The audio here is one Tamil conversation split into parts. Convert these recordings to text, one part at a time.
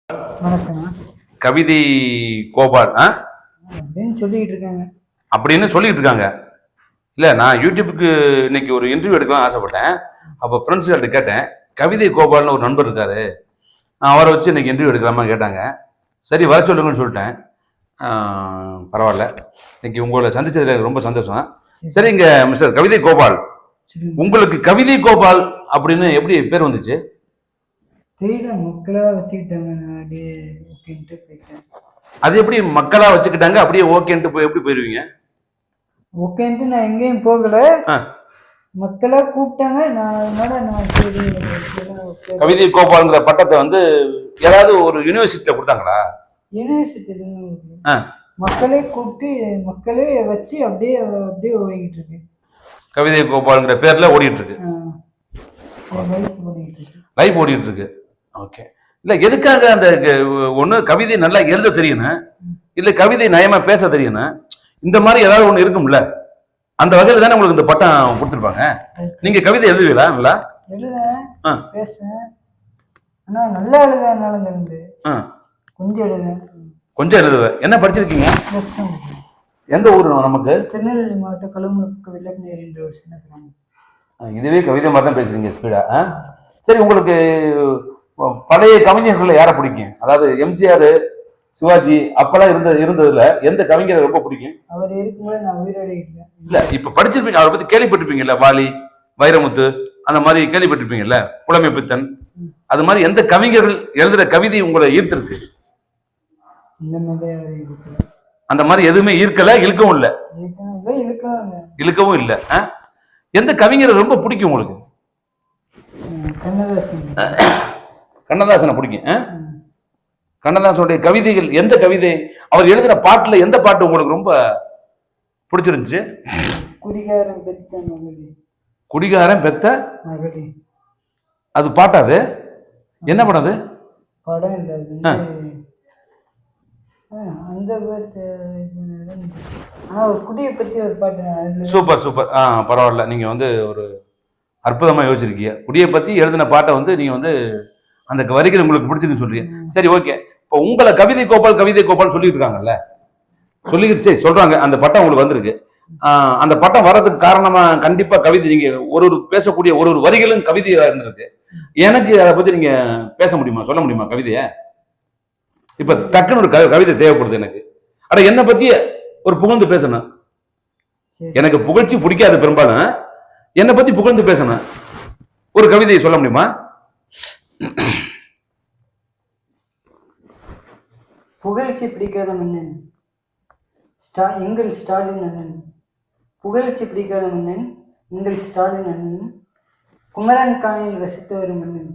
வணக்கங்க. கவிதை கோபால் அப்படின்னு சொல்லிட்டு இருக்காங்க. அப்படின்னு சொல்லிட்டு இருக்காங்க. இல்லை, நான் யூடியூப்புக்கு இன்னைக்கு ஒரு இன்டர்வியூ எடுக்கலாம் ஆசைப்பட்டேன். அப்போ ஃப்ரெண்ட்ஸ்கிட்ட கேட்டேன், கவிதை கோபால்னு ஒரு நண்பர் இருக்காரு, அவரை வச்சு இன்னைக்கு இன்டர்வியூ எடுக்கலாமா கேட்டாங்க. சரி, வர சொல்லுங்கன்னு சொல்லிட்டேன். பரவாயில்ல, இன்னைக்கு உங்களை சந்திச்சதுல எனக்கு ரொம்ப சந்தோஷம். சரிங்க மிஸ்டர் கவிதை கோபால், உங்களுக்கு கவிதை கோபால் அப்படின்னு எப்படி பேர் வந்துச்சு? தெரியல, மக்களா வச்சுக்கிட்டாங்க. நான் அப்படியே ஓகேன்ட்டு போயிட்டேன். அது எப்படி மக்களா வச்சுக்கிட்டாங்க, அப்படியே ஓகேன்ட்டு போய் எப்படி போயிருவீங்க? ஓகேன்ட்டு நான் எங்கேயும் போகல, மக்களா கூப்பிட்டாங்க. நான் அதனால நான் சரி கவிதை கோபால்ங்கிற பட்டத்தை வந்து யாராவது ஒரு யூனிவர்சிட்டியில கொடுத்தாங்களா? யூனிவர்சிட்டி மக்களே கூப்பிட்டு மக்களே வச்சு அப்படியே அப்படியே ஓடிக்கிட்டு இருக்கு. கவிதை கோபால்ங்கிற பேர்ல ஓடிட்டு இருக்கு, லைஃப் ஓடிட்டு இருக்கு. ஓகே. இல்ல, எதுக்காக அந்த ஒண்ணு கவிதை நல்லா எழுத தெரியணும், இல்ல கவிதை நயமா பேச தெரியணும், இந்த மாதிரி ஏதாவது ஒண்ணு இருக்கும்ல, அந்த வகையில தானே உங்களுக்கு இந்த பட்டம் கொடுத்துருப்பாங்க. நீங்க கவிதை எழுதுவீங்களா? நல்லா எழுதுவேன், பேசுவேன். ஆனா நல்லா எழுதுனாலும் இருந்து கொஞ்சம் எழுதுவேன். கொஞ்சம் எழுதுவேன். என்ன படிச்சிருக்கீங்க? எந்த ஊர் நமக்கு? திருநெல்வேலி மாவட்டம் கழுமலுக்கு வெள்ளக்கநேரி என்ற ஒரு சின்ன கிராமம். இதுவே கவிதை மாதிரி தான் பேசுறீங்க ஸ்பீடா. சரி, உங்களுக்கு பழைய கவிஞர்கள்ல யாரை பிடிக்கும்? அதாவது எம்ஜிஆர், சிவாஜி அப்பெல்லாம் இருந்ததுல எந்த கவிஞரை ரொம்ப பிடிக்கும்? அவர் இருக்கும்போது நான் உயிரோட இல்லை. இல்ல, இப்ப படிச்சிருப்பீங்க, அவரை பத்தி கேள்விப்பட்டிருப்பீங்கல்ல, வாலி, வைரமுத்து, அந்த மாதிரி கேள்விப்பட்டிருப்பீங்கல்ல, புலமை பித்தன், அது மாதிரி எந்த கவிஞர்கள் எழுதுற கவிதை உங்களை ஈர்த்திருக்கு? அந்த மாதிரி எதுவுமே ஈர்க்கல, இழுக்கவும் இல்லை. இழுக்கவும் இல்லை. எந்த கவிஞரை ரொம்ப பிடிக்கும் உங்களுக்கு? கண்ணதாசனை பிடிக்கும். கண்ணதாசனுடைய கவிதைகள், எந்த கவிதை, அவர் எழுதின பாட்டுல எந்த பாட்டு உங்களுக்கு ரொம்ப பிடிச்சிருந்துச்சு? குடிகாரன் பெத்த அது பாட்டா? அது என்ன படம்? அது படம் இல்ல, அந்த குடியை பத்தி ஒரு பாட்டு. Super super. பரவாயில்ல, நீங்க வந்து ஒரு அற்புதமா யோசிச்சிருக்கீங்க. குடியை பத்தி எழுதின பாட்டை வந்து நீங்க வந்து அந்த வரிகள் உங்களுக்கு பிடிச்சிருக்கு சொல்றீங்க. சரி, ஓகே. இப்போ உங்களை கவிதை கோபால் கவிதை கோபால் சொல்லிட்டு இருக்காங்கல்ல, சொல்லிக்கிட்டு சொல்றாங்க, அந்த பட்டம் உங்களுக்கு வந்திருக்கு. அந்த பட்டம் வர்றதுக்கு காரணமா கண்டிப்பா கவிதை, நீங்க ஒரு பேசக்கூடிய ஒரு வரிகளும் கவிதையா இருந்திருக்கு. எனக்கு அதை பத்தி நீங்க பேச முடியுமா, சொல்ல முடியுமா கவிதைய? இப்ப டக்குன்னு ஒரு கவிதை தேவைப்படுது எனக்கு. அட, என்னை பத்தி ஒரு புகழ்ந்து பேசணும். எனக்கு புகழ்ச்சி பிடிக்காது பெரும்பாலும், என்னை பத்தி புகழ்ந்து பேசணும். ஒரு கவிதையை சொல்ல முடியுமா? புகழ்ச்சி பிடிக்காத மன்னன் எங்கள் ஸ்டாலின் அண்ணன். புகழ்ச்சி பிடிக்காத மன்னன் எங்கள் ஸ்டாலின் அண்ணன். குமரன் காணையில் வசித்து வரும் மன்னன்,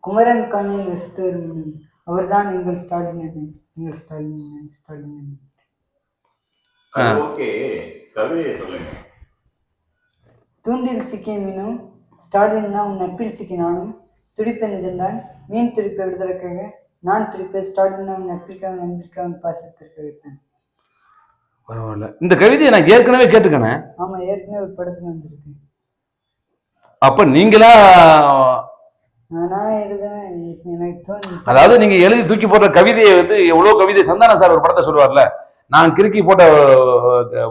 குமரன் காணையில் வசித்து வரும் மன்னன், அவர்தான் எங்கள் ஸ்டாலின் அண்ணன், எங்கள் ஸ்டாலின் அண்ணன், ஸ்டாலின் அண்ணன். தூண்டில் சிக்கிய மீனும் ஸ்டாலின் உன் நட்பில் சிக்கினாலும் துடிப்பென் சென்றான் மீன் துடிப்பை விடுதலுக்காக நான் துடிப்பேன் ஸ்டாலின் உன் நட்பிற்காக நண்பிற்காக பாசத்திற்கு வைப்பேன். பரவாயில்ல, இந்த கவிதையை நான் ஏற்கனவே கேட்டுக்கேன். ஆமா, ஏற்கனவே ஒரு படத்துல வந்திருக்கு. அப்ப நீங்களா? நான் எழுதுவேன், எனக்கு தோணு. அதாவது நீங்க எழுதி தூக்கி போடுற கவிதையை வந்து எவ்வளவு கவிதை, சந்தானம் சார் ஒரு படத்தை சொல்லுவார்ல, நான் கிறுக்கி போட்ட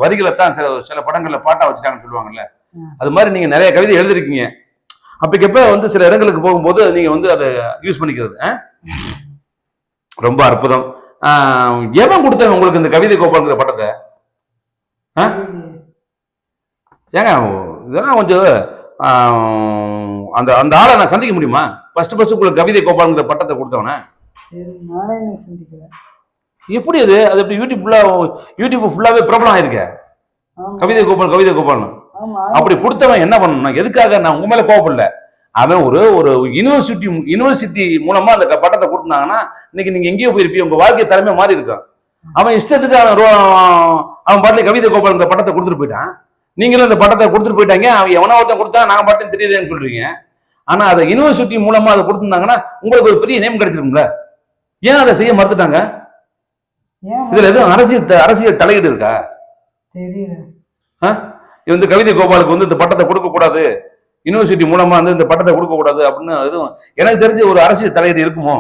வரிகளை தான் சில படங்கள்ல பாட்டா வச்சுட்டாங்கன்னு சொல்லுவாங்கல்ல, அது மாதிரி நீங்க நிறைய கவிதை எழுதிருக்கீங்க. அப்பக்கப்ப வந்து சில இடங்களுக்கு போகும்போது நீங்க வந்து அதை யூஸ் பண்ணிக்கிறது ரொம்ப அற்புதம். எவன் கொடுத்தவன் உங்களுக்கு இந்த கவிதை கோபால்ங்கிற பட்டத்தை? ஏங்க, இதெல்லாம் கொஞ்சம் அந்த அந்த ஆளை நான் சந்திக்க முடியுமா? ஃபர்ஸ்ட் உங்களுக்கு கவிதை கோபால்ங்கிற பட்டத்தை கொடுத்தவன எப்படி? அது எப்படி யூடியூப் ஃபுல்லாவே பிரபலம் ஆயிருக்க, கவிதை கோபால் கவிதை கோபால்னு. அப்படி கொடுத்தவன் என்ன பண்ணணும்? எதுக்காக? நான் உங்க மேல கோவப்படல, அவன் ஒரு யூனிவர்சிட்டி மூலமா அந்த பட்டத்தை கொடுத்தாங்கன்னா இன்னைக்கு நீங்க எங்கேயோ போயிருப்பீங்க, உங்க வாழ்க்கை தலைமை மாறி இருக்கும். அவன் இஷ்டத்துக்கு அவன் பாட்டில கவிதை கோபால்ங்கிற பட்டத்தை கொடுத்துட்டு போயிட்டான். நீங்களும் அந்த பட்டத்தை கொடுத்துட்டு போயிட்டாங்க. அவன் எவனா ஒருத்தன் கொடுத்தா நாங்க பட்டம் தெரியுதுன்னு சொல்றீங்க. ஆனா அதை யூனிவர்சிட்டி மூலமா அதை கொடுத்துருந்தாங்கன்னா உங்களுக்கு ஒரு பெரிய நேம் கிடைச்சிருக்கும்ல. ஏன் அதை செய்ய மறுத்துட்டாங்க? இதுல எதுவும் அரசியல் தலையீடு இருக்கா? வந்து கவிதை கோபாலுக்கு வந்து இந்த பட்டத்தை கொடுக்க கூடாது, யூனிவர்சிட்டி மூலமா வந்து இந்த பட்டத்தை கொடுக்க கூடாது அப்படின்னு எதுவும் எனக்கு தெரிஞ்சு ஒரு அரசியல் தலையீடு இருக்குமோ?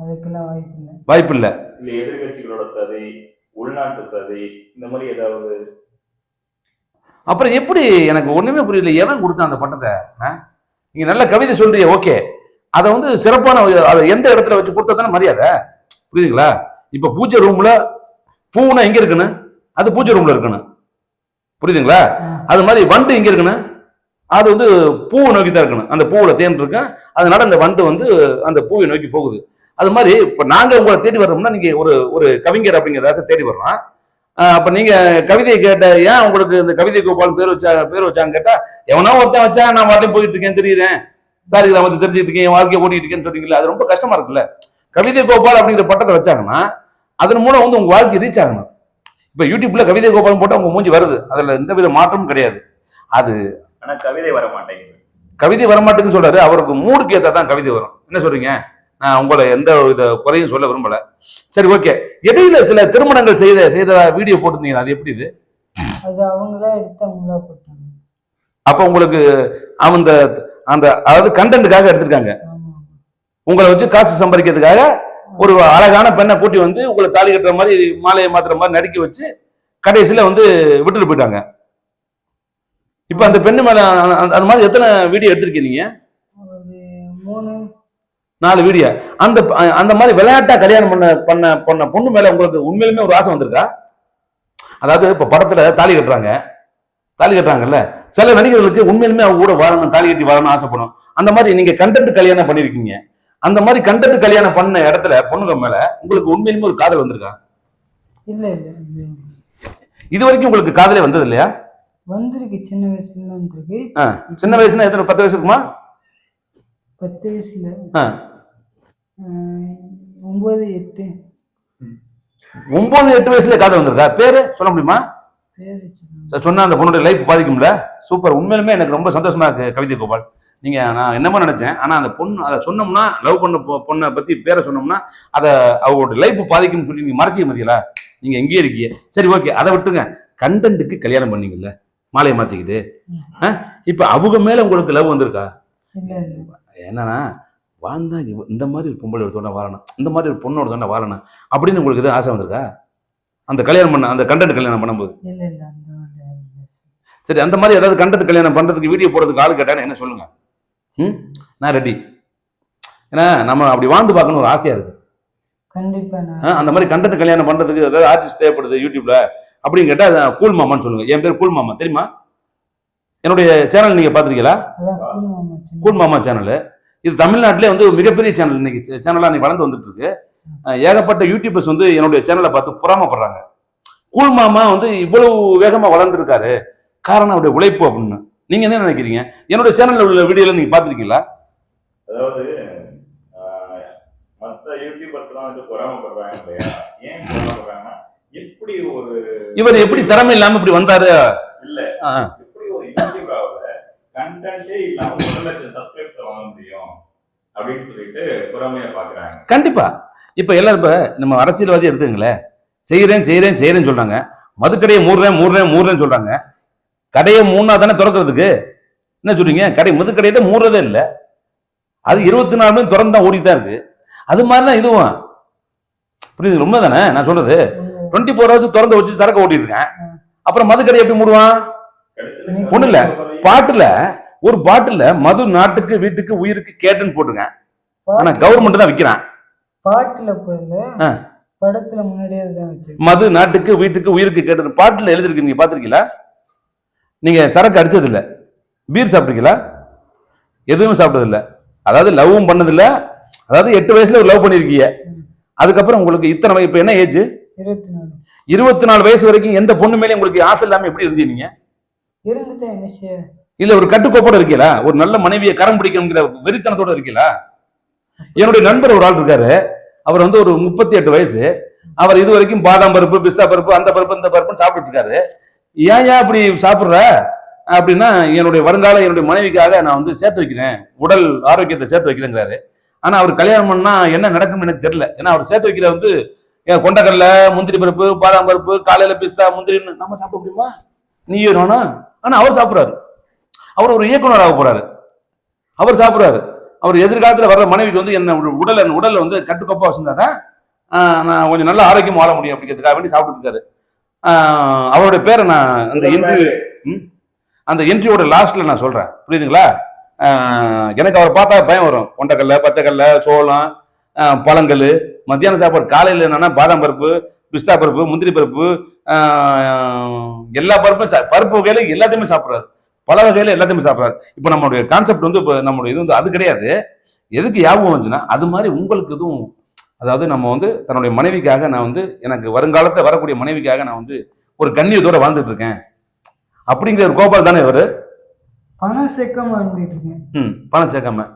அதுக்கெல்லாம் வாய்ப்பு இல்லை. வாய்ப்பு இல்லை. இல்ல எதிர்கட்சிகளோட சதி, உள்நாட்டு சதி, இந்த மாதிரி ஏதாவது. அப்புறம் எப்படி எனக்கு ஒண்ணுமே புரியல, எவன் கொடுத்தான் அந்த பட்டத்தை? நீங்க நல்ல கவிதை சொல்றீங்க, ஓகே, அதை வந்து சிறப்பான அதை எந்த இடத்துல வச்சு கொடுத்தா தானே மரியாதை, புரியுதுங்களா? இப்ப பூஜை ரூம்ல பூனா எங்க இருக்குன்னு, அது பூஜை ரூம்ல இருக்கணும், புரியுதுங்களா? அது மாதிரி வண்டு எங்க இருக்குன்னு, அது வந்து பூவை நோக்கி தான் இருக்கணும், அந்த பூவுல தேன் இருக்கு, அதனால அந்த வண்டு வந்து அந்த பூவை நோக்கி போகுது. அது மாதிரி இப்ப நாங்க உங்களை தேடி வர்றோம்னா நீங்க ஒரு ஒரு கவிஞர் அப்படிங்கிறத தேடி வர்றோம். அப்ப நீங்க கவிதையை கேட்ட, ஏன் உங்களுக்கு இந்த கவிதை கோபால் பேர் வச்சான்னு கேட்டா, எவனோ ஒருத்தன் வச்சா நான் வாட்டையும் போயிட்டு இருக்கேன் தெரியுறேன், சாரி நான் வந்து தெரிஞ்சுட்டு இருக்கேன், என் வாழ்க்கையை ஓட்டிட்டு இருக்கேன்னு சொல்றீங்களா, அது ரொம்ப கஷ்டமா இருக்குல்ல. கவிதை கோபால் அப்படிங்கிற பட்டத்தை வச்சாங்கன்னா அதன் மூலம் வந்து உங்க வாழ்க்கை ரீச் ஆகணும். இப்ப யூடியூப்ல கவிதை கோபால் போட்டா உங்க மூஞ்சி வருது, அதுல எந்த வித மாற்றமும் கிடையாது. அது ஆனா கவிதை வர மாட்டேங்குது. கவிதை வரமாட்டேங்குன்னு சொல்றாரு, அவருக்கு மூடுக்கு ஏற்றா தான் கவிதை வரும். என்ன சொல்றீங்க? நான் உங்களை எந்த வித குறையும் சொல்ல விரும்பல. சரி, ஓகே. இடையில சில திருமணங்கள் செய்த வீடியோ போட்டிருந்தீங்க, அது எப்படி? இது அது அவங்களா எடுத்து அவங்களா போட்டாங்க. அப்ப உங்களுக்கு அந்த அந்த அதாவது கண்டென்ட்டுக்காக எடுத்திருக்காங்க, உங்களை வச்சு காசு சம்பாதிக்கிறதுக்காக ஒரு அழகான பெண்ணை கூட்டி வந்து உங்களை தாலி கட்டுற மாதிரி மாலையை மாத்துற மாதிரி நடிக்க வச்சு கடைசியில வந்து விட்டுட்டு போயிட்டாங்க. இப்ப அந்த பெண்ணு மேல அந்த மாதிரி எத்தனை வீடியோ எடுத்திருக்கீங்க? 4 வீடியோ. அந்த அந்த மாதிரி விளையாட்டா கல்யாணம் பண்ண பொண்ணு மேல உங்களுக்கு உண்மையிலுமே ஒரு ஆசை வந்திருக்கா? அதாவது இப்ப படத்துல தாலி கட்டுறாங்கல்ல, சில நடிகர்களுக்கு உண்மையிலுமே அவங்க கூட வாழணும், தாலி கட்டி வாழணும் ஆசைப்படும். அந்த மாதிரி நீங்க கண்டென்ட் கல்யாணம் பண்ணிருக்கீங்க, அந்த மாதிரி கண்டென்ட் கல்யாணம் பண்ண இடத்துல பொண்ணுங்க மேல உங்களுக்கு உண்மையிலுமே ஒரு காதல் வந்திருக்கா? இல்ல இல்ல, இது வரைக்கும் உங்களுக்கு காதலே வந்தது இல்லையா? வந்திருக்கு, சின்ன வயசுல வந்திருக்கு. சின்ன வயசுனா எத்தனை? 10 வயசு இருக்குமா? 10 வயசுல 9-8 வயசுல காதல் வந்திருக்கா? பேரு சொல்ல முடியுமா? சொன்னா அந்த பொண்ணுடைய லைஃப் பாதிக்கும்ல. சூப்பர், உண்மையிலுமே எனக்கு ரொம்ப சந்தோஷமா இருக்கு கவிதை கோபால். நீங்க நான் என்னமோ நினைச்சேன், ஆனா அந்த பொண்ணு அதை சொன்னோம்னா, லவ் பண்ண பொண்ணை பத்தி பேரை சொன்னோம்னா அதை அவங்களோட லைஃப் பாதிக்கும்னு சொல்லி நீங்க மறைச்சிக்க மதியல, நீங்க எங்கேயே இருக்கீங்க. சரி, ஓகே, அதை விட்டுங்க. கண்டென்ட்டுக்கு கல்யாணம் பண்ணீங்கல்ல மாலையை மாத்திக்கிட்டு, இப்ப அவங்க மேல உங்களுக்கு லவ் வந்திருக்கா? என்னன்னா, வாழ்ந்தா இந்த மாதிரி ஒரு பொம்பளை ஒருத்தோட வாழணும், இந்த மாதிரி ஒரு பொண்ணோட தானே வாழணும் அப்படின்னு உங்களுக்கு எதுவும் ஆசை வந்திருக்கா? அந்த கல்யாணம் பண்ண அந்த கண்டென்ட் கல்யாணம் பண்ணும்போது? சரி, அந்த மாதிரி ஏதாவது கண்டென்ட் கல்யாணம் பண்றதுக்கு வீடியோ போடுறதுக்கு ஆள் கேட்டானே என்ன சொல்லுங்க, நான் ரெடி. ஏன்னா நம்ம அப்படி வாழ்ந்து பார்க்கணும் ஒரு ஆசையா இருக்கு. அந்த மாதிரி கண்டென்ட் கல்யாணம் பண்றதுக்கு ஏதாவது ஆர்டிஸ்ட் தேவைப்படுது யூடியூப்ல அப்படின்னு கேட்டா கூல் மாமான்னு சொல்லுங்க. என் பேர் கூல் மாமா, தெரியுமா? என்னுடைய சேனல் நீங்க பாத்திருக்கீங்களா? கூல் மாமா சேனல். இது தமிழ்நாட்டிலே வந்து மிகப்பெரிய சேனல், இன்னைக்கு சேனலா நீ வளர்ந்து வந்துட்டு இருக்கு. ஏகப்பட்ட யூடியூபர்ஸ் வந்து என்னுடைய சேனலை பார்த்து பொறாமப்படுறாங்க. கூல் மாமா வந்து இவ்வளவு வேகமா வளர்ந்துருக்காரு, காரணம் அவருடைய உழைப்பு அப்படின்னு. நீங்க என்ன நினைக்கிறீங்க? என்னுடைய சேனல்ல உள்ள வீடியோல நீங்க பாத்திருக்கீங்களா? அதாவது மற்ற யூடியூபர்ஸ் எல்லாம் வந்து பொறாமப்படுறாங்க இல்லையா? ஏன் பொறாமப்படுறாங்கன்னா, எப்படி ஒரு இவர் எப்படி திறமை இல்லாம இப்படி வந்தாரு இல்ல, எப்படி ஒரு யூடியூபரால கண்டென்ட்டே இல்லாம 1 லட்சம் சப்ஸ்கிரைபர்ஸ் வாங்க முடியும் அப்படின்னு சொல்லிட்டு பொறாமையா பாக்குறாங்க. கண்டிப்பா. இப்ப எல்லாரும் இப்ப நம்ம அரசியல்வாதி எடுத்துங்களேன், செய்யறேன்னு சொல்றாங்க, மதுக்கடையை மூடுறேன்னு சொல்றாங்க. கடையை மூணா தானே திறக்கிறதுக்கு, என்ன சொல்றீங்க? மதுக்கடையை தான் மூடுறதே இல்லை, அது 24 மணி திறந்து தான் ஓடிட்டு தான் இருக்கு. அது மாதிரிதான் இதுவும், புரியுது? உண்மை தானே நான் சொல்றது? 24 ஹவர்ஸ் திறந்து வச்சு சரக்கு ஓட்டிட்டு இருக்கேன், அப்புறம் மதுக்கடை எப்படி மூடுவான்? ஒண்ணு இல்ல, ஒரு பாட்டில மது நாட்டுக்கு வீட்டுக்கு உயிருக்கு கேட்டுன்னு போட்டுருங்க, ஆனா கவர்மெண்ட் தான் விக்கிறான். படத்துல முன்னாடியே மது நாட்டுக்கு வீட்டுக்கு உயிருக்கு கேட்டு பாட்டில் எழுதிருக்கு, நீங்க பாத்திருக்கீங்களா? நீங்க சரக்கு அடிச்சது இல்ல, பீர் சாப்பிட்டீங்களா? எதுவுமே சாப்பிட்டது இல்ல. அதாவது லவ்வும் பண்ணது இல்ல. அதாவது 8 வயசுல ஒரு லவ் பண்ணிருக்கீங்க, அதுக்கப்புறம் உங்களுக்கு இத்தனை இப்ப என்ன ஏஜ்? 24 வயசு வரைக்கும் எந்த பொண்ணு மேலே உங்களுக்கு ஆசை இல்லாம எப்படி இருந்தீங்க? இல்ல ஒரு கட்டுக்கோப்போட இருக்கீங்களா? ஒரு நல்ல மனைவியை கரம் பிடிக்கணுங்கிற வெறித்தனத்தோட இருக்கீங்களா? என்னுடைய நண்பர் ஒரு ஆள் இருக்காரு, அவர் வந்து ஒரு 38 வயசு, அவர் இது வரைக்கும் பாதாம் பருப்பு, பிஸ்தா பருப்பு, அந்த பருப்பு இந்த பருப்புன்னு சாப்பிட்டு இருக்காரு. ஏன் அப்படி சாப்பிடுற அப்படின்னா, என்னுடைய வருங்கால என்னுடைய மனைவிக்காக நான் வந்து சேர்த்து வைக்கிறேன், உடல் ஆரோக்கியத்தை சேர்த்து வைக்கிறேங்கிறாரு. ஆனா அவர் கல்யாணம் பண்ணா என்ன நடக்கும்னு எனக்கு தெரியல. ஏன்னா அவர் சேர்த்து வைக்கிற வந்து கொண்டக்கடல, முந்திரி பருப்பு, பாதாம் பருப்பு, காலையில பிஸ்தா முந்திரின்னு நம்ம சாப்பிட முடியுமா? நீயும் நானும். ஆனா அவர் சாப்பிடுறாரு, அவர் ஒரு இயக்குனர் ஆக போறாரு, அவர் சாப்பிடுறாரு. அவர் எதிர்காலத்துல வர்ற மனைவிக்கு வந்து என்ன உடல்ல வந்து கட்டுக்கோப்பா வச்சிருந்தாதான் நான் கொஞ்சம் நல்ல ஆரோக்கியம் வாழ முடியும் அப்படிங்கிறதுக்காக வேண்டி சாப்பிட்டு இருக்காரு. அவருடைய பேரை நான் அந்த இன்டர்வியூட லாஸ்ட்ல நான் சொல்றேன், புரியுதுங்களா? எனக்கு அவரை பார்த்தா பயம் வரும். கொண்டக்கல்ல, பச்சைக்கல்ல, சோளம், பழங்கள், மத்தியானம் சாப்பாடு. காலையில் என்னன்னா பாதாம் பருப்பு, பிஸ்தா பருப்பு, முந்திரி பருப்பு, எல்லா பருப்பும் பருப்பு வகையில எல்லாத்தையுமே சாப்பிட்றாரு, பல வகையில எல்லாத்தையுமே சாப்பிட்றாரு. இப்போ நம்மளுடைய கான்செப்ட் வந்து இப்போ நம்மளுடைய இது வந்து அது கிடையாது. எதுக்கு ஞாபகம் வந்துச்சுன்னா, அது மாதிரி உங்களுக்கு எதுவும், அதாவது நம்ம வந்து தன்னுடைய மனைவிக்காக நான் வந்து எனக்கு வருங்காலத்தை வரக்கூடிய மனைவிக்காக நான் வந்து ஒரு கண்ணியத்தோட வாழ்ந்துட்டு இருக்கேன் அப்படிங்கிற ஒரு கோபால் தானே இவரு. பணம் சேர்க்காம வாழ்ந்துட்டு இருக்கேன். பணம் சேர்க்காம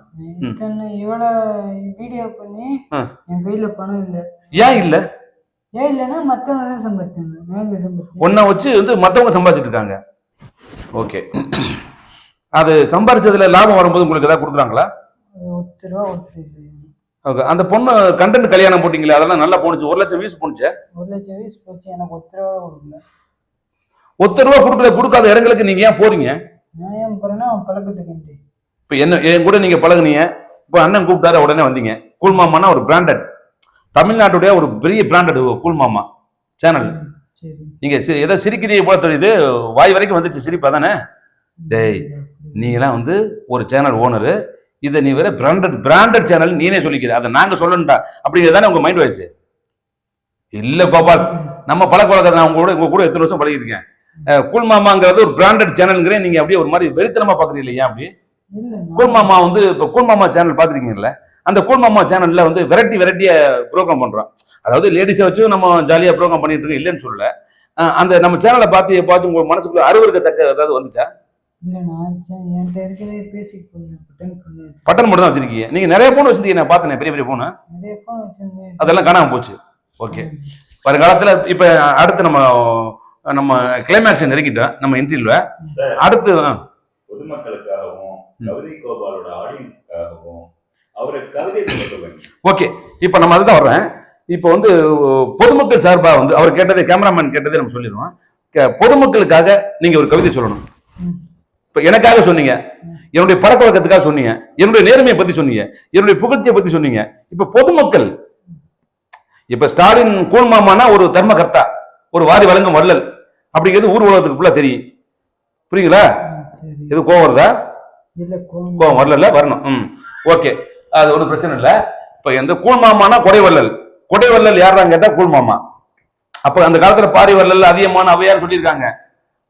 இவ்வளோ வீடியோ பண்ணி என் கையில பணம் இல்லை. ஏன் இல்லை? ஏன் இல்லைன்னா மற்றவங்க தான் சம்பாதிச்சாங்க, நாங்கள் சம்பாதிச்சோம். ஒன்றை வச்சு வந்து மற்றவங்க சம்பாதிச்சுட்டு இருக்காங்க. ஓகே, அது சம்பாதிச்சதுல லாபம் வரும்போது உங்களுக்கு ஏதாவது கொடுக்குறாங்களா? ₹10 ஓகே, அந்த பொண்ணு கண்டென்ட் கல்யாணம் போட்டிங்களே அதெல்லாம் நல்லா போணுச்சு. 1 லட்சம் வியூஸ் போணுச்சு. 1 லட்சம் வியூஸ் போச்சு. எனக்கு ₹10 கொடுக்கல. ₹10 கொடுக்கல. கொடுக்காத இடங்களுக்கு நீங்க ஏன் போறீங்க? நான் ஏன் போறேன்னா அவன் பழக்கத்துக்கு. இப்போ என்ன என் கூட நீங்க பழகுனீங்க, இப்போ அண்ணன் கூப்பிட்டாரு உடனே வந்தீங்க. கூல் மாமானா ஒரு பிராண்டட், தமிழ்நாட்டுடைய ஒரு பெரிய பிராண்டட் கூல் மாமா சேனல். நீங்க ஏதோ சிரிக்கிறீங்க போல தெரியுது, வாய் வரைக்கும் வந்துச்சு சிரிப்பா தானே? டேய், நீங்களாம் வந்து ஒரு சேனல் ஓனரு, இதை நீ வேற பிராண்டட் சேனல் நீனே சொல்லிக்கிற, அதை நாங்க சொல்லணும்டா அப்படிங்கிறது தானே உங்க மைண்ட் வாய்ஸ். இல்ல கோபால், நம்ம பழக்க வழக்கத்தை நான் உங்க கூட எத்தனை வருஷம் பழகிருக்கேன். கூல் மாமாங்கிறது ஒரு பிராண்டட் சேனல்ங்கிறேன், நீங்க அப்படியே ஒரு மாதிரி வெறித்தனமா பாக்குறீங்க இல்லையா? அப்படி கூல் மாமா வந்து இப்போ கூல் மாமா சேனல் பாத்துருக்கீங்கல்ல, அந்த கூல் மாமா சேனல்ல வந்து வெரைட்டியா ப்ரோக்ராம் பண்றோம். அதாவது லேடிஸை வச்சு நம்ம ஜாலியா ப்ரோக்ராம் பண்ணிட்டு இருக்கோம், இல்லைன்னு சொல்லல. அந்த நம்ம சேனலை பார்த்து உங்க மனசுக்குள்ள அருவருக்கத்தக்க ஏதாவது வந்துச்சா? பட்டன் மட்டும் தான் வச்சிருக்கீங்க. நீங்க நிறைய போன் வச்சிருக்கீங்க, நான் பார்த்தேன், பெரிய போன். அதெல்லாம் காணாம போச்சு. ஓகே, வருங்காலத்துல இப்ப அடுத்து நம்ம கிளைமேக்ஸ் நெருங்கிட்டோம் நம்ம இன்டர்வியூல. அடுத்து பொதுமக்களுக்காகவும் கவிதை கோபாலோட ஆடியன்ஸ்க்காகவும் அவரை கவிதை சொல்லுங்க. ஓகே, இப்ப நம்ம அதுதான் வர்றேன். இப்போ வந்து பொதுமக்கள் சார்பா வந்து அவர் கேட்டதே, கேமராமேன் கேட்டதே நம்ம சொல்லிடுவோம். பொதுமக்களுக்காக நீங்க ஒரு கவிதை சொல்லணும். இப்ப எனக்காக சொன்னீங்க, என்னுடைய பழக்க வழக்கத்துக்காக சொன்னீங்க, என்னுடைய நேர்மையை பத்தி சொன்னீங்க, என்னுடைய புகழ்ச்சியை பத்தி சொன்னீங்க. இப்ப பொதுமக்கள், இப்ப ஸ்டாலின் கூல் மாமானா ஒரு தர்மகர்த்தா, ஒரு வாரி வழங்கும் வள்ளல் அப்படிங்கிறது ஊர் உலகத்துக்கு ஃபுல்லா தெரியும். புரியுங்களா? இது கோவம் வருதா? கோவம் வரல, வரணும். ஓகே, அது ஒன்றும் பிரச்சனை இல்லை. இப்ப எந்த கூல் மாமானா கொடை வள்ளல் யாரான்னு கேட்டா கூல் மாமா. அப்ப அந்த காலத்துல பாரி வள்ளல், அதிகமான அவையார் சொல்லியிருக்காங்க.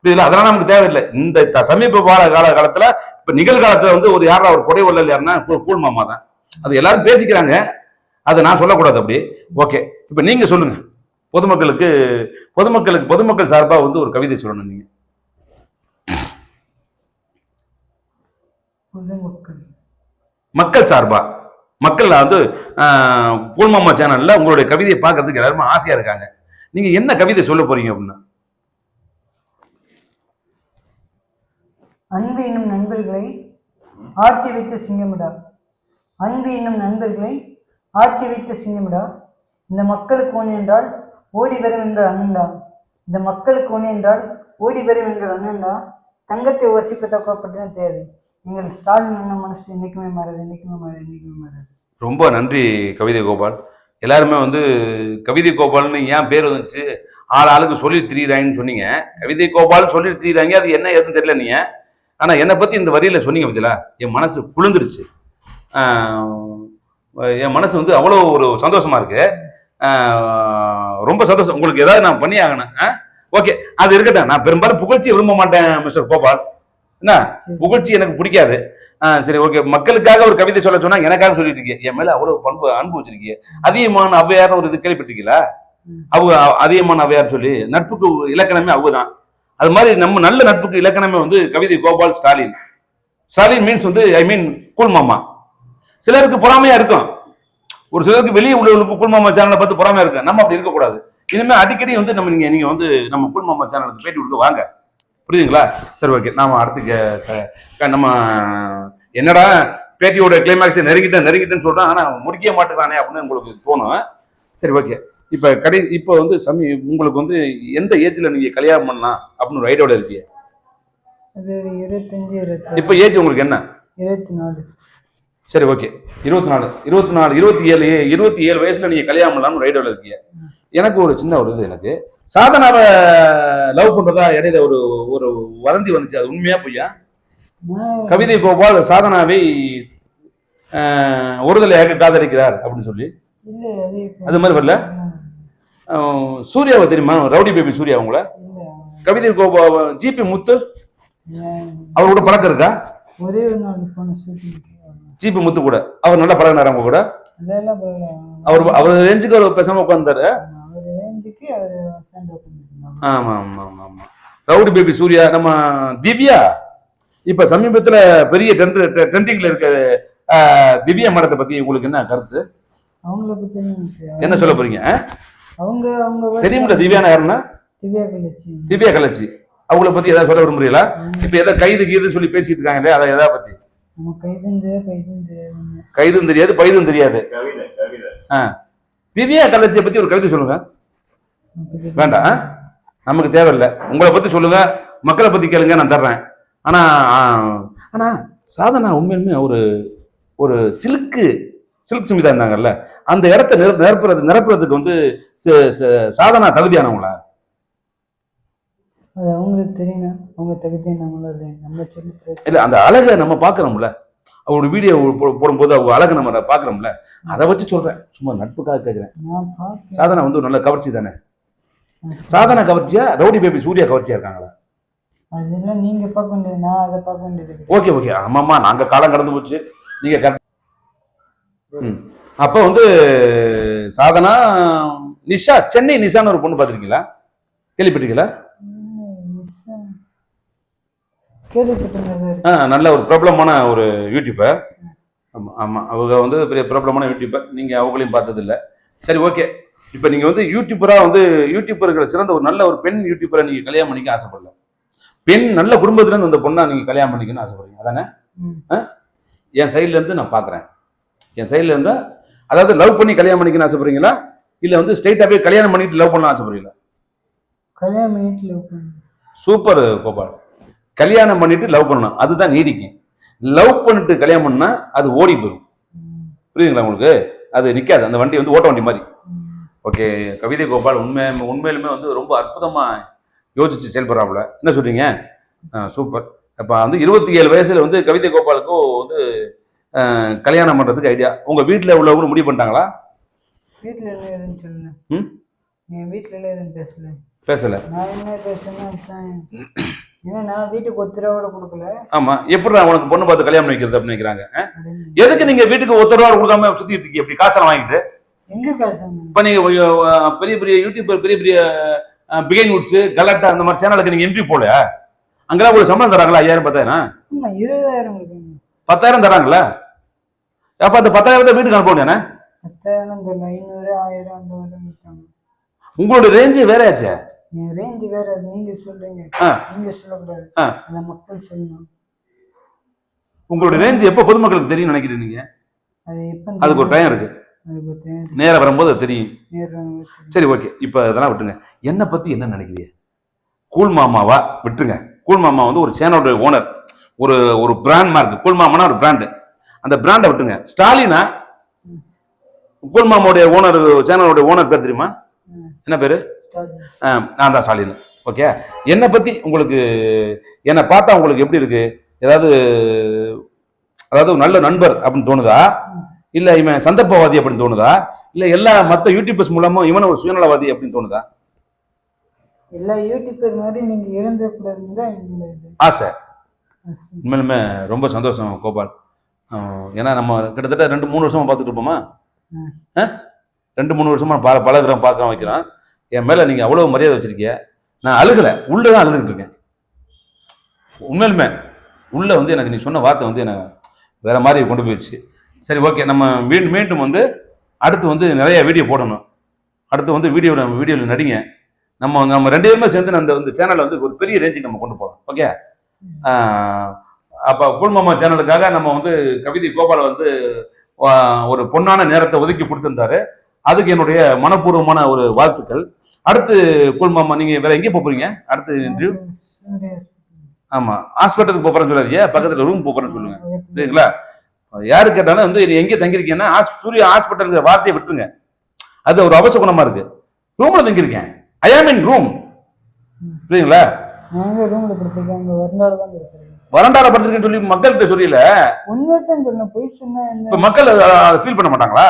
புரியுதுல? அதெல்லாம் நமக்கு தேவையில்லை. இந்த சமீப காலத்துல இப்ப நிகழ்காலத்துல வந்து ஒரு யாரா ஒரு கொடை வள்ளல் யாருன்னா கூல் மாமா தான். அது எல்லாரும் பேசிக்கிறாங்க, அதை நான் சொல்லக்கூடாது அப்படி. ஓகே, இப்ப நீங்க சொல்லுங்க, பொதுமக்கள் சார்பா வந்து ஒரு கவிதை சொல்லணும் நீங்க. மக்கள் சார்பா, மக்கள் வந்து கூல் மாமா சேனல்ல உங்களுடைய கவிதையை பார்க்கறதுக்கு எல்லாருமே ஆசையா இருக்காங்க. நீங்க என்ன கவிதை சொல்ல போறீங்க அப்படின்னா? அன்பு என்னும் நண்பர்களை ஆட்டி வைத்த சிங்கமிடா, அன்பு என்னும் நண்பர்களை ஆட்டி வைத்த சிங்கமிடா, இந்த மக்களுக்கு ஒன்று என்றால் ஓடி வரும் என்ற அண்ணன்டா, இந்த மக்களுக்கு ஒன்று என்றால் ஓடி வரும் என்ற அண்ணன்டா, தங்கத்தை வசிப்பட்ட கோப்பட்டுதான் தேவை. நீங்கள் ஸ்டாலின் என்ன மனசு என்னைக்குமே மாறாது. ரொம்ப நன்றி கவிதை கோபால். எல்லாருமே வந்து கவிதை கோபால்னு ஏன் பேர் வந்துச்சு, ஆளுக்கு சொல்லி திரியிறாங்கன்னு சொன்னீங்க. கவிதை கோபால் சொல்லி திரியிறாங்க, அது என்ன ஏதுன்னு தெரியல நீங்க. ஆனா என்னை பத்தி இந்த வரியில சொன்னீங்க பத்தியா, என் மனசு குளிர்ந்துருச்சு. என் மனசு வந்து அவ்வளோ ஒரு சந்தோஷமா இருக்கு. ரொம்ப சந்தோஷம். உங்களுக்கு ஏதாவது நான் பண்ணி ஆகணும். ஓகே, அது இருக்கட்டும். நான் பெரும்பாலும் புகழ்ச்சி விரும்ப மாட்டேன் மிஸ்டர் கோபால். என்ன, புகழ்ச்சி எனக்கு பிடிக்காது. சரி, ஓகே. மக்களுக்காக ஒரு கவிதை சொல்ல சொன்னா எனக்காக சொல்லிட்டு இருக்கீங்க. என் மேல அவ்வளவு அன்பு வச்சிருக்கீங்க. அதிகமான ஔவையார் ஒரு இது கேள்விப்பட்டிருக்கீங்களா? அவங்க அதிகமான ஔவையார் சொல்லி நட்புக்கு இலக்கணமே அவுதான். அது மாதிரி நம்ம நல்ல நட்புக்கு இலக்கணமே வந்து கவிதை கோபால் ஸ்டாலின். ஸ்டாலின் மீன்ஸ் வந்து ஐ மீன் கூல் மாமா. சிலருக்கு பொறாமையா இருக்கும், ஒரு சிலருக்கு வெளியே உள்ளவங்களுக்கு கூல் மாமா சேனலை பார்த்து பொறாமையா இருக்கு. நம்ம அப்படி இருக்கக்கூடாது. இனிமே அடிக்கடி வந்து நீங்க வந்து நம்ம கூல் மாமா சேனலுக்கு பேட்டி கொடுக்க வாங்க, புரியுதுங்களா? சரி, ஓகே. நாம அடுத்து நம்ம என்னடா பேட்டியோட கிளைமேக்ஸ் நெருங்கிட்டேன்னு சொல்றேன், ஆனா முடிக்க மாட்டேங்கிறானே அப்படின்னு உங்களுக்கு தோணும். சரி, ஓகே. இப்போ வந்து உங்களுக்கு வந்து எந்த ஏஜ்ல நீங்க கல்யாணம் பண்ணலாம் அப்படின்னு ஒரு ஐடியாவோட இருக்கீங்க? அது 25. இப்ப ஏஜ் உங்களுக்கு என்ன? 24. சரி ஓகே. 27 வயசுல நீங்க கல்யாணம் பண்ணலாம்னு ஒரு ஐடியாவில் இருக்கீங்க. எனக்கு ஒரு சின்ன ஒரு இது, எனக்கு சாதனாவை லவ் பண்றதா இடையில ஒரு ஒரு வதந்தி வந்துச்சு, அது உண்மையா பொய்யா? கவிதை கோபால் சாதனாவை ஒருதலையாக காதலிக்கிறார் அப்படின்னு சொல்லி அது மாதிரி வரல. சூர்யாவை தெரியுமா? ரவுடி பேபி சூர்யா உங்களை கவிதை கோபால் ஜிபி முத்து அவரோட பழக்கம் இருக்கா? ஒரே ஒரு நாள் போன ஜிபி முத்து கூட அவர் நல்லா பழகினார் அவங்க கூட? அவர் ரேஞ்சுக்கு அவர் பேசாம உட்கார்ந்தாரு. ஆமா ஆமா ஆமா ஆமா. Rowdy baby Surya. நம்ம திவ்யா இப்ப சமீபத்துல பெரிய ட்ரெண்டிங்ல இருக்க திவ்யா மேடத்தை பத்தி உங்களுக்கு என்ன கருத்து? அவங்கள பத்தி என்ன சொல்ல போறீங்க? அவங்க தெரியுமில்ல திவ்யானா யாருன்னா? திவ்யா கலச்சி. அவங்கள பத்தி ஏதாவது சொல்ல விரும்புறீங்களா? இப்ப ஏதாவது கைது சொல்லி பேசிட்டு இருக்காங்க இல்லையா, அதை எதாவது பத்தி? கைதும் தெரியாது பைதும் தெரியாது. திவ்யா கலச்சியை பத்தி ஒரு கவிதை சொல்லுங்க. வேண்டாம், நமக்கு தேவையில்லை. உங்களை பத்தி சொல்லுங்க, மக்களை பத்தி கேளுங்க, நான் தர்றேன். ஆனா ஆனா சாதனா உண்மையுமே ஒரு சில்க் சுமிதா இருந்தாங்கல்ல, அந்த இடத்த நிரப்புறதுக்கு வந்து சாதனா தகுதியானவங்களா? அது அவங்களுக்கு தெரியும், அவங்க தகுதியானவங்களா நம்ம சொல்லி இல்ல. அந்த அழகை நம்ம பாக்குறோம்ல, அவரோட வீடியோ போடும்போது அவங்க அழகை நம்ம பாக்குறோம்ல, அதை வச்சு சொல்றேன், சும்மா நட்புக்காக கேட்கிறேன். சாதனா வந்து ஒரு நல்ல கவர்ச்சி தானே? சாதனா கவர்ச்சியா ரவுடி பேபி சூர்யா கவர்ச்சியா இருக்காங்களா? அதெல்லாம் நீங்க பார்க்க வேண்டியது, நான் அதை பார்க்க வேண்டியது. Okay okay. ஆமாம்மா, நாங்க காலம் கடந்து போச்சு, நீங்க அப்ப வந்து சாதனா நிஷா, சென்னை நிஷான்னு ஒரு பொண்ணு பார்த்துருக்கீங்களா? கேள்விப்பட்டிருக்கீங்களா? நல்ல ஒரு பிரபலமான ஒரு யூடியூபர். ஆமா ஆமா, அவங்க வந்து பெரிய பிரபலமான யூடியூபர். நீங்க அவங்களையும் பார்த்தது இல்லை. சரி ஓகே. இப்ப நீங்க வந்து யூடியூபரா வந்து யூடியூபர்கள் சிறந்த ஒரு நல்ல ஒரு பெண் யூடியூபரை நீங்க கல்யாணம் பண்ணிக்க ஆசைப்படல. பெண் நல்ல குடும்பத்துல இருந்து வந்த பொண்ணா நீங்க கல்யாணம் பண்ணிக்கணும்னு ஆசைப்படுறீங்க அதானே? என் சைட்ல இருந்து நான் பாக்குறேன். என் சைட்ல இருந்தா அதாவது லவ் பண்ணி கல்யாணம் பண்ணிக்கணும்னு ஆசைப்படுறீங்களா, இல்ல வந்து ஸ்ட்ரைட்டாவே கல்யாணம் பண்ணிட்டு லவ் பண்ண ஆசைப்படுறீங்களா? கல்யாணம் பண்ணிட்டு லவ் பண்ணணும். சூப்பர் கோபால். கல்யாணம் பண்ணிட்டு லவ் பண்ணணும், அதுதான் நீடிக்கும். லவ் பண்ணிட்டு கல்யாணம் பண்ணா அது ஓடி போயிடும். புரியுதுங்களா உங்களுக்கு? அது நிக்காது, அந்த வண்டி வந்து ஓட்ட வண்டி மாதிரி. ஓகே. கவிதை கோபால் உண்மையிலுமே வந்து ரொம்ப அற்புதமா யோசிச்சு செயல்படுறாப்புல. என்ன சொல்றீங்க? சூப்பர். அப்ப வந்து 27 வயசுல வந்து கவிதை கோபாலுக்கும் வந்து கல்யாணம் பண்றதுக்கு ஐடியா உங்க வீட்டுல உள்ளவங்க முடிவு பண்ணிட்டாங்களா? வீட்டுல எதுவும் சொல்லுங்க. என் வீட்டுல எதுவும் பேசல. நான் என்ன பேசுறேன்னா, ஏன்னா நான் வீட்டுக்கு 1 ரூபா கூட கொடுக்கல. ஆமா, எப்படி உனக்கு பொண்ணு பார்த்து கல்யாணம் பண்ணிக்கிறது அப்படின்னு நினைக்கிறாங்க. எதுக்கு நீங்க வீட்டுக்கு 1 ரூபா கொடுக்காம சுத்திட்டு இருக்கீங்க இப்படி காசெல்லாம் வாங்கிட்டு? எங்க காசு? இப்ப நீங்க பெரிய பெரிய யூடியூபர், பெரிய பெரிய பிகைன் வுட்ஸ், கலாட்டா அந்த மாதிரி சேனலுக்கு நீங்க என்ட்ரி போல, அங்கெல்லாம் உங்களுக்கு சம்பளம் தராங்களா? 5000 10,000? 20,000 10,000 தராங்களா? அப்ப அந்த 10,000 வீட்டுக்கு அனுப்ப வேண்டியானே? 10,000 500 1000 அந்த மாதிரி. உங்களோட ரேஞ்சு வேறையாச்சே. என் ரேஞ்சு வேற, நீங்க சொல்றீங்க, நீங்க சொல்லக்கூடாது, அந்த மக்கள் சொல்லணும். உங்களோட ரேஞ்சு எப்ப பொதுமக்களுக்கு தெரியும் நினைக்கிறீங்க நீங்க? அதுக்கு ஒரு டைம் இருக்கு, நேரம் வரும்போது அது தெரியும். சரி ஓகே. இப்ப இதெல்லாம் விட்டுருங்க. என்னை பத்தி என்ன நினைக்கிறீங்க? கூல் மாமாவா விட்டுருங்க. கூல் மாமா வந்து ஒரு சேனலோட ஓனர், ஒரு பிராண்ட் மார்க். கூல் மாமானா ஒரு பிராண்டு, அந்த பிராண்டை விட்டுங்க. ஸ்டாலினா கூல் மாமாவுடைய ஓனர், சேனலோட ஓனர் பேர் தெரியுமா? என்ன பேரு? நான் தான் ஸ்டாலின். ஓகே. என்னை பத்தி உங்களுக்கு, என்னை பார்த்தா உங்களுக்கு எப்படி இருக்கு? அதாவது நல்ல நண்பர் அப்படின்னு தோணுதா, இல்ல இவன் சந்தர்ப்பவாதி அப்படின்னு தோணுதா, இல்ல எல்லா மற்ற யூடியூபர்ஸ் மூலமா இவன ஒரு சுயநலவாதி அப்படின்னு தோணுதா? எல்லா யூடியூபர் மாதிரி நீங்க இருந்தக்கூடாதுன்னு ஆசை. உண்மையிலுமே ரொம்ப சந்தோஷம் கோபால். ஏன்னா நம்ம கிட்டத்தட்ட 2-3 வருஷமா பார்த்துட்டு இருப்போமா? 2-3 வருஷமா பழகிறோம், பார்க்க வைக்கிறோம். என் மேல நீங்க அவ்வளவு மரியாதை வச்சிருக்கீங்க. நான் அழுகல, உள்ளதான் அழுதுகிட்டு இருக்கேன். உண்மையிலுமே உள்ள வந்து எனக்கு நீ சொன்ன வார்த்தை வந்து எனக்கு வேற மாதிரி கொண்டு போயிடுச்சு. சரி ஓகே. நம்ம மீண்டும் வந்து அடுத்து வந்து நிறைய வீடியோ போடணும். அடுத்து வந்து வீடியோவில் நடிங்க. நம்ம 2 பேருமே சேர்ந்து அந்த வந்து சேனலை வந்து ஒரு பெரிய ரேஞ்சுக்கு நம்ம கொண்டு போகலாம். ஓகே. அப்போ கூல்மாமா சேனலுக்காக நம்ம வந்து கவிதை கோபாலை வந்து ஒரு பொன்னான நேரத்தை ஒதுக்கி கொடுத்திருந்தாரு. அதுக்கு என்னுடைய மனப்பூர்வமான ஒரு வாழ்த்துக்கள். அடுத்து கூல்மாமா நீங்க வேற எங்கே போறீங்க அடுத்து இன்டர்வியூ? ஆமா, ஹாஸ்பிட்டலுக்கு போறேன்னு சொல்லாதீங்க, பக்கத்துல ரூம் போறேன்னு சொல்லுங்க. சரிங்களா? யாரு கேட்டாலும் வந்து நீ எங்கே தங்கியிருக்கேன்னா சூர்யா ஹாஸ்பிட்டல் வார்த்தையை விட்டுருங்க. அது ஒரு அவசகுணமா இருக்கு. ரூம்ல தங்கியிருக்கேன். ஐ ஆம் இன் ரூம். புரியுங்களா? நாங்க ரூம்ல படுத்திருக்கேன். அங்க வரண்டால தான் இருக்கிறேன். வரண்டால படுத்திருக்கேன்னு சொல்லி மக்கள்கிட்ட சொல்லல. உண்மைதான் சொன்ன, போய் சொன்னா என்ன? இப்ப மக்கள் ஃபீல் பண்ண மாட்டாங்களா?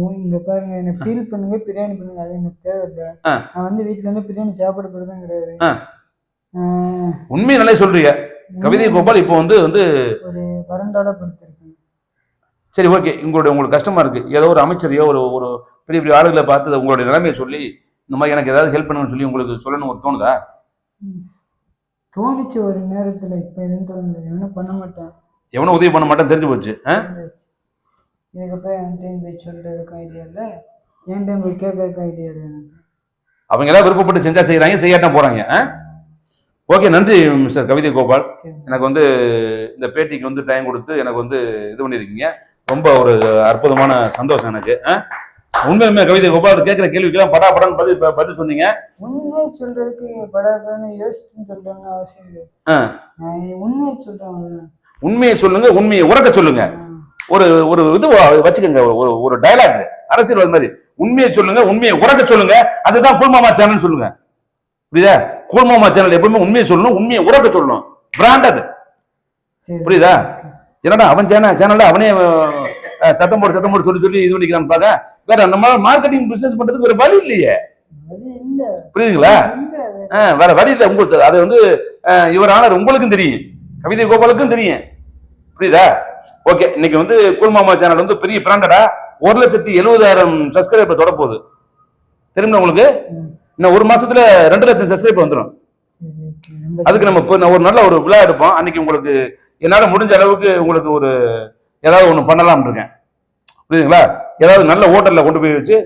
இங்க பாருங்க, என்ன ஃபீல் பண்ணுங்க, பிரியாணி பண்ணுங்க, அது எனக்கு தேவையில்லை. நான் வந்து வீட்டுல இருந்து பிரியாணி சாப்பிட போறதும் கிடையாது. உண்மையை நல்லா சொல்றீங்க. கவிதை கோபால் இப்போ வந்து ஒரு வரண்டால படுத்திருக்கேன். சரி, ஓகே. உங்களுக்கு கஷ்டமா இருக்கு. ஏதோ ஒரு அமைச்சரையோ ஒரு பெரிய பெரிய ஆளுகளை பார்த்து உங்களுடைய நிலைமையை சொல்லி இந்த மாதிரி எனக்கு ஏதாவது ஹெல்ப் பண்ணணும்னு சொல்லி உங்களுக்கு சொல்லணும் ஒரு தோணுதா? தோணுச்சு ஒரு நேரத்துல. இப்ப எதுவும் தோணுது. எவனும் பண்ண மாட்டேன். எவனும் உதவி பண்ண மாட்டேன் தெரிஞ்சு போச்சு. இதுக்கப்புறம் என் டைம் போய் சொல்றதுக்கு ஐடியா இல்லை, என் டைம் போய் கேட்கறதுக்கு ஐடியா இல்லை. எனக்கு அவங்க ஏதாவது விருப்பப்பட்டு செஞ்சா செய்யறாங்க, செய்யாட்டம் போறாங்க. ஓகே, நன்றி மிஸ்டர் கவிதை கோபால். எனக்கு வந்து இந்த பேட்டிக்கு வந்து டைம் கொடுத்து எனக்கு வந்து இது பண்ணியிருக்கீங்க. ரொம்ப ஒரு அற்புதமான சந்தோஷம் எனக்கு. உண்மையுமே கவிதை கோபால் கேட்கிற கேள்விக்கெல்லாம் படாபடான்னு பதில் சொன்னீங்க. உண்மையை சொல்றதுக்கு படாபடான்னு யோசிச்சுன்னு சொல்றேன்னு அவசியம் இல்லை. உண்மையை சொல்றேன். உண்மையை சொல்லுங்க, உண்மையை உறக்க சொல்லுங்க. ஒரு இது வச்சுக்கோங்க, ஒரு டயலாக் அரசியல் மாதிரி. உண்மையை சொல்லுங்க, உண்மையை உறக்க சொல்லுங்க. அதுதான் கூல்மாமா சேனல் சொல்லுங்க. புரியுதா? கூல்மாமா சேனல் எப்பவுமே உண்மையை சொல்லணும், உண்மையை உறக்க சொல்லணும். பிராண்டட். புரியுதா? என்னடா அவன் சேனல்ல அவனே சத்தம் போட்டு சொல்லி இது பண்ணிக்கிறான்னு பாக்க. வேற நம்ம மார்க்கெட்டிங் பிசினஸ் பண்றதுக்கு ஒரு வழி இல்லையே. புரியுதுங்களா? வேற வழி இல்லை உங்களுக்கு. அது வந்து இவர் ஆனர் உங்களுக்கும் தெரியும், கவிதை கோபாலுக்கும் தெரியும். புரியுதா? ஓகே, இன்னைக்கு வந்து கூல்மாமா சேனல் வந்து பெரிய பிராண்டடா 1,70,000 சப்ஸ்கிரைபர் தொட போகுது. தெரியுமா உங்களுக்கு? இன்னும் ஒரு மாசத்துல 2 லட்சம் சப்ஸ்கிரைபர் வந்துடும். அதுக்கு நம்ம ஒரு நல்ல ஒரு விழா எடுப்போம். அன்னைக்கு உங்களுக்கு என்னால முடிஞ்ச அளவுக்கு உங்களுக்கு ஒரு ஏதாவது ஒண்ணு பண்ணலாம் இருக்கேன். புரியுதுங்களா? ஏதாவது நல்ல ஹோட்டல்ல கொண்டு போய் வச்சு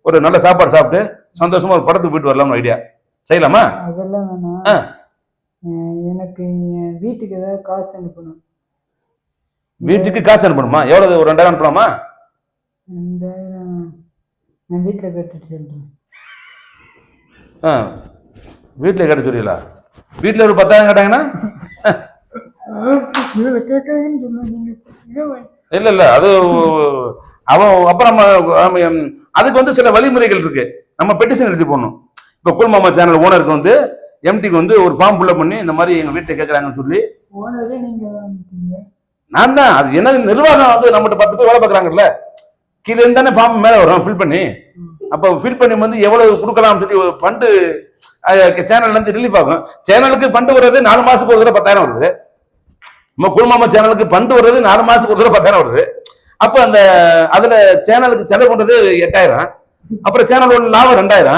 ஒரு நல்ல சாப்பாடு சாப்பிட்டு சந்தோஷமா ஒரு படத்துக்கு போயிட்டு வரலாம்னு ஐடியா. செய்யலாமா? அதெல்லாம் வேணாம். எனக்கு வீட்டுக்கு ஏதாவது காசு அனுப்பணும். வீட்டுக்கு காசு அனுப்பணுமா? எவ்வளவு? ஒரு 2,000 அனுப்பலாமா? 2,000 நான் வீட்டில் கேட்டுட்டு சொல்றேன். வீட்டில் கேட்டு சொல்லிடல. வீட்டில் ஒரு 10,000 கேட்டாங்கன்னா இல்ல அது அவன் அப்புறம் அதுக்கு வந்து சில வழிமுறைகள் இருக்கு. நம்ம பெட்டிஷன் எழுதி போடணும். இப்ப கூல்மாமா சேனல் ஓனருக்கு வந்து எம்டிக்கு வந்து ஒரு ஃபார்ம் ஃபில்அப் பண்ணி இந்த மாதிரி எங்க வீட்டை கேட்கறாங்கன்னு சொல்லி நான் தான். அது என்ன நிர்வாகம் வந்து நம்மகிட்ட 10 பேர் வேலை பார்க்குறாங்கல்ல, கீழே இருந்து தானே ஃபார்ம் மேலே வரும் ஃபில் பண்ணி. அப்போ ஃபில் பண்ணி வந்து எவ்வளவு கொடுக்கலாம்னு சொல்லி ஃபண்டு சேனல்ல இருந்து ரிலீஃப் ஆகும். சேனலுக்கு ஃபண்டு வர்றது 4 மாசத்துக்கு ஒரு தடவை 10,000 வருது. நம்ம கூல்மாமா சேனலுக்கு ஃபண்டு வர்றது 4 மாசத்துக்கு ஒரு தடவை 10,000 வருது. அப்போ அந்த அதுல சேனலுக்கு செலவு பண்றது 8,000. அப்புறம் சேனலோட லாபம் 2,000.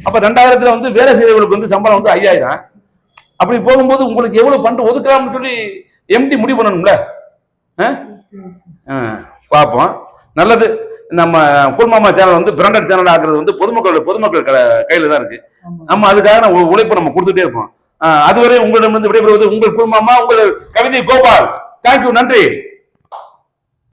அப்ப 2,000த்துல வந்து வேலை செய்யறவங்களுக்கு வந்து சம்பளம் வந்து 5,000. அப்படி போகும்போது உங்களுக்கு எவ்வளவு ஃபண்டு ஒதுக்கலாம்னு சொல்லி எம்டி முடிவு பண்ணணும்ல. பார்ப்போம். நல்லது. நம்ம கூல்மாமா சேனல் வந்து பிராண்டட் சேனல் ஆக்குறது வந்து பொதுமக்கள் கையில தான் இருக்கு. நம்ம அதுக்காக உழைப்பு நம்ம கொடுத்துட்டே இருப்போம். அதுவரை உங்களிடம் விடைபெறுவது உங்கள் கூல்மாமா, உங்கள் கவிதை கோபால். தேங்க்யூ, நன்றி.